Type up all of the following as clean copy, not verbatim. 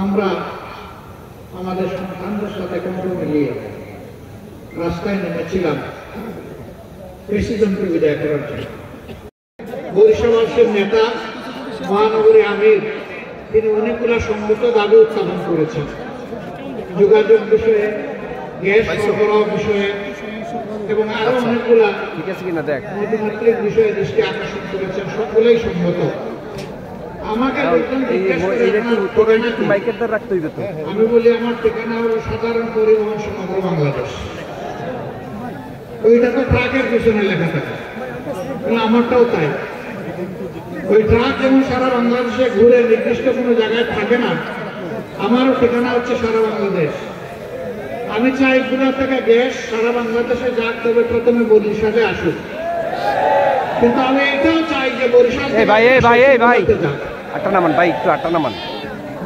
আমরা আমাদের সন্তানদের সাথে কণ্ঠ মিলিয়ে রাস্তায় নেমেছিলাম প্রেসিডেন্টকে বিদায় করার জন্য। বরিশালের নেতা মহানগরী আমির তিনি অনেকগুলো সংগত দাবি উত্থাপন করেছেন, যোগাযোগ বিষয়ে, গ্যাস সরবরাহ বিষয়ে এবং আরো অনেকগুলা নদীমাতৃক বিষয়ে দৃষ্টি আকর্ষণ করেছেন। সবগুলোই সংগত। আমাকে আমি বলি আমার ঠিকানা হলো সাধারণ পরিবহন সমগ্র বাংলাদেশ। ওইটা তো ট্রাকের পিছনে লেখা থাকে, আমারটাও তাই। ওই ট্রাক যেমন সারা বাংলাদেশে ঘুরে নির্দিষ্ট কোনো জায়গায় থাকে না, আমারও ঠিকানা হচ্ছে সারা বাংলাদেশ। আমি চাই গুড়া থেকে গ্যাস সারা বাংলাদেশে যাক, তবে প্রথমে বরিশালে আসুক। কিন্তু আমি এটাও চাই যে বরিশাল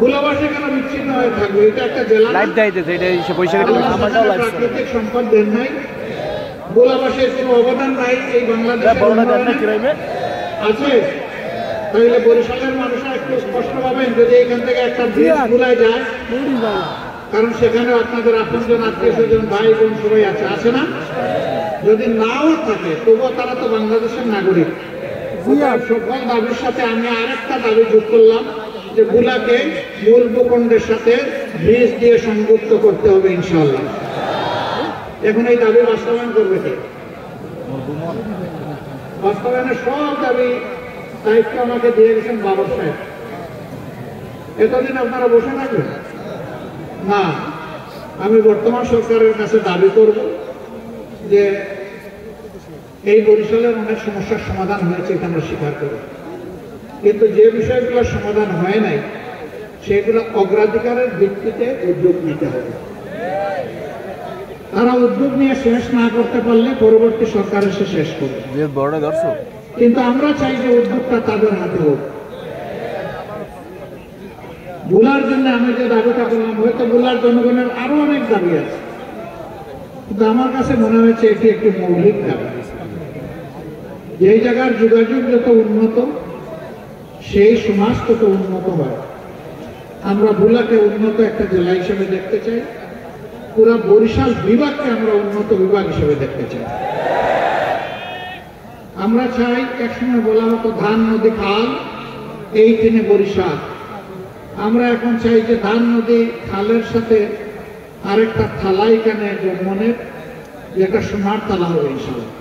গুলাবাসী কেন বিচ্ছিন্ন হয়ে থাকবে? এটা একটা জেলা, প্রাকৃতিক সম্পদ দেন নাই, গোলাবাসীর কোনো অবদান নাই এই বাংলাদেশে আছে। তাহলে বরিশালের মানুষরা একটু স্পষ্ট পাবেন যদি এখান থেকে একটা ব্রিজ গুলায় যায়, কারণ সেখানে আপনাদের আপনজন, আত্মীয় স্বজন, ভাই বোন সবাই আছে না? যদি নাও থাকে তবুও তারা তো বাংলাদেশের নাগরিক। সকল দাবির সাথে আমি আরেকটা দাবি যোগ করলাম যে গুলাকে মূল ভূখণ্ডের সাথে ব্রিজ দিয়ে সংযুক্ত করতে হবে ইনশাআল্লাহ। এখন এই দাবি বাস্তবায়ন করবে কে? বাস্তবায়নের সব দাবি দায়িত্ব আমাকে দিয়ে গেছেন বাবা সাহেব। এতদিন আপনারা বসে থাকবেন না। আমি বর্তমান সরকারের কাছে দাবি করব যে এই বরিশালের অনেক সমস্যার সমাধান হয়েছে, এখানে স্বীকার করে, কিন্তু যে বিষয়গুলোর সমাধান হয় নাই সেগুলো অগ্রাধিকারের ভিত্তিতে উদ্যোগ নিতে হবে। তারা উদ্যোগ নিয়ে শেষ না করতে পারলে পরবর্তী সরকার এসে শেষ করবে। কিন্তু আমরা চাই যে উদ্যোগটা তাদের হাতে হোক। ভোলার জন্য আমি যে দাবিটা করলাম, হয়তো ভোলার জনগণের আরো অনেক দাবি আছে, কিন্তু আমার কাছে মনে হয়েছে এটি একটি মৌলিক দাবি। যেই জায়গার যোগাযোগ যত উন্নত, সেই সমাজ তত উন্নত হয়। আমরা ভোলাকে উন্নত একটা জেলা হিসেবে দেখতে চাই, পুরা বরিশাল বিভাগকে আমরা উন্নত বিভাগ হিসেবে দেখতে চাই। আমরা চাই, একসময় বলা হতো ধান নদী খাল, এই তিনে বরিশাল। আমরা এখন চাই যে ধান নদী খালের সাথে আরেকটা থালা এখানে জন্মনের, যেটা সোনার তালা হবে ইনশাআল্লাহ।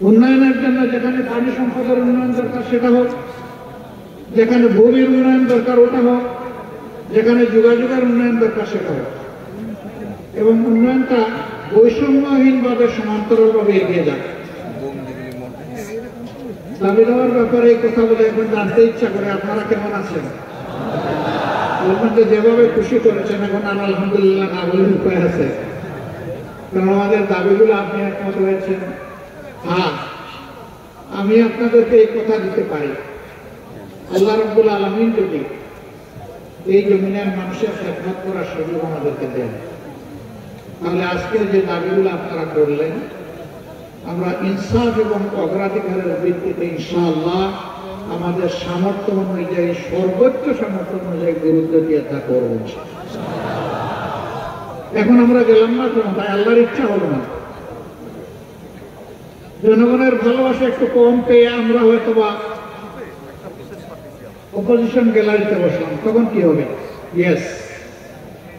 উন্নয়নের জন্য যেখানে পানি সম্পদের উন্নয়ন দরকার সেটা হোক, যেখানে ভূমির উন্নয়ন দরকার ওটা হোক, যেখানে যোগাযোগের উন্নয়ন দরকার সেটা হোক, এবং উন্নয়নটা বৈষম্যহীনভাবে সমান্তরালভাবে এগিয়ে যাক। দাবি দেওয়ার ব্যাপারে এই কথা বলে এখন জানতে ইচ্ছা করে আপনারা কেমন আছেন? যেভাবে খুশি করেছেন এখন আর আলহামদুলিল্লাহ না বলে উপায় আছে, কারণ আমাদের দাবিগুলো আপনি একমত হয়েছেন। হ্যাঁ, আমি আপনাদেরকে এই কথা দিতে পারি, আল্লাহ রাব্বুল আলামিন যদি এই জমিনের মানুষের খেদমত করার সুযোগ আমাদেরকে দেন, তাহলে আজকের যে দাবিগুলো আপনারা করলেন আমরা ইনসাফ এবং অগ্রাধিকারের ভিত্তিতে ইনশাআল্লাহ আমাদের সামর্থ্য অনুযায়ী, সর্বোচ্চ সামর্থ্য অনুযায়ী গুরুত্ব দিয়ে তা করব। এখন আমরা গেলাম না তাই আল্লাহর ইচ্ছা হলো না, জনগণের ভালোবাসা একটু কম পেয়ে আমরা হয়তো বা অপোজিশন গ্যালারিতে বসলাম, তখন কি হবে? ইয়েস,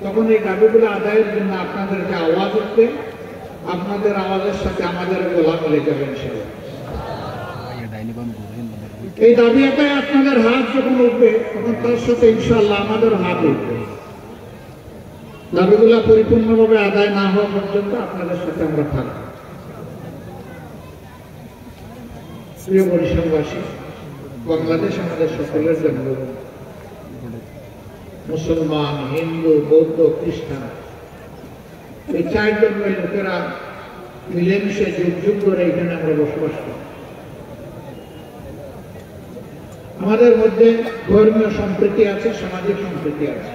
তখন এই দাবিগুলো আদায়ের জন্য আপনাদেরকে আওয়াজ উঠবে, আপনাদের আওয়াজের সাথে আমাদের গলা মিলে যাবে ইনশাআল্লাহ। এই দাবি একাই আপনাদের হাত যখন উঠবে তখন তার সাথে ইনশাআল্লাহ আমাদের হাত উঠবে। দাবিগুলো পরিপূর্ণভাবে আদায় না হওয়া পর্যন্ত আপনাদের সাথে আমরা থাকব। প্রিয় বরিশালবাসী, বাংলাদেশ আমাদের সকলের জন্য, মুসলমান, হিন্দু, বৌদ্ধ, খ্রিস্টান, এই চার ধর্মের লোকেরা মিলেমিশে যুগ যুগ ধরে এখানে আমরা বসবাস করি। আমাদের মধ্যে ধর্মীয় সম্প্রীতি আছে, সামাজিক সম্প্রীতি আছে,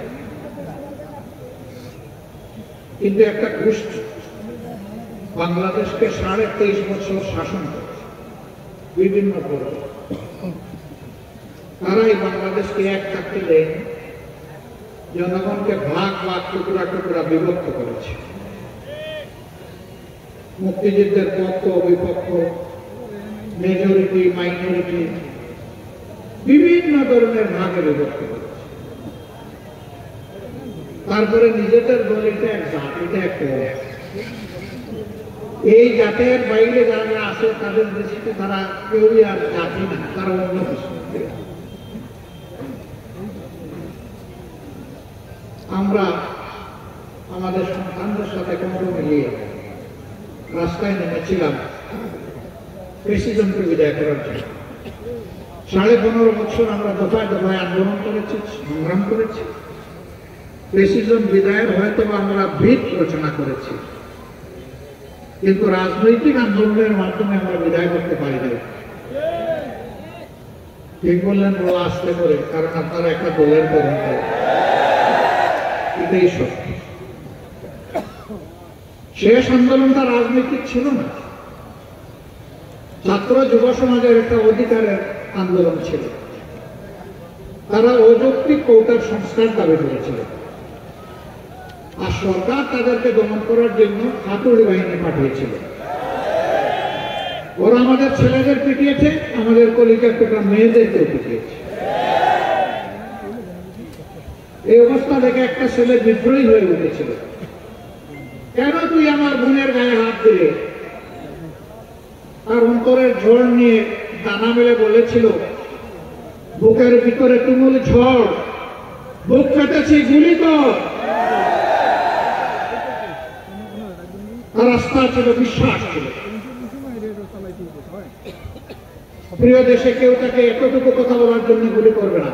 কিন্তু একটা গোষ্ঠী বাংলাদেশকে 23.5 বছর শাসন করে বিভিন্ন পর্বে। তারাই বাংলাদেশকে এক থাকতে দেন, জনগণকে ভাগ ভাগ টুকরা টুকরা বিভক্ত করেছে। মুক্তিযুদ্ধের পক্ষ বিপক্ষ, মেজরিটি মাইনরিটি, বিভিন্ন ধরনের ভাগে বিভক্ত করেছে। তারপরে নিজেদের দল এটা এক জাত, এটা এক দল। এই জাতের বাইরে যারা আছে তাদের দৃষ্টিতে তারা কেউই আর জাতি না, তারা অন্য কিছু। আমরা আমাদের সন্তানদের সাথে কণ্ঠ মিলিয়ে রাস্তায় নেমেছিলাম প্রেসিডেন্টকে বিদায় করার জন্য। 15.5 বছর আমরা দফায় দফায় আন্দোলন করেছি, সংগ্রাম করেছি। প্রেসিডেন্ট বিদায়ের হয়তো আমরা ভিত রচনা করেছি, কিন্তু রাজনৈতিক আন্দোলনের মাধ্যমে আমরা বিদায় করতে পারি না। ঠিক বললেন, বড় আসতে করে, কারণ আপনারা একটা দলের তদন্ত, এটাই সত্য। শেষ আন্দোলনটা রাজনৈতিক ছিল না, ছাত্র যুব সমাজের একটা অধিকারের আন্দোলন ছিল। তারা অযৌক্তিক কৌটার সংস্কার দাবি করেছিল, আর সরকার তাদেরকে দমন করার জন্য হাতুড়ি বাহিনী পাঠিয়েছিল। ওরা আমাদের ছেলেদের পিটিয়েছে, আমাদের কলিজার টুকরা মেয়েদেরকেও পিটিয়েছে। এই অবস্থা দেখে একটা ছেলে বিদ্রোহী হয়ে উঠেছিল, কেন তুই আমার বোনের গায়ে হাত দিলে? তার অন্তরের ঝড় নিয়ে দানা মেলে বলেছিল, বুকের ভিতরে তুমুল ঝড়, বুক কেটেছি, গুলি কর। তার আস্থা ছিল, বিশ্বাস ছিল। প্রিয় দেশে কেউ তাকে এতটুকু কথা বলার জন্য গুলি করবে না।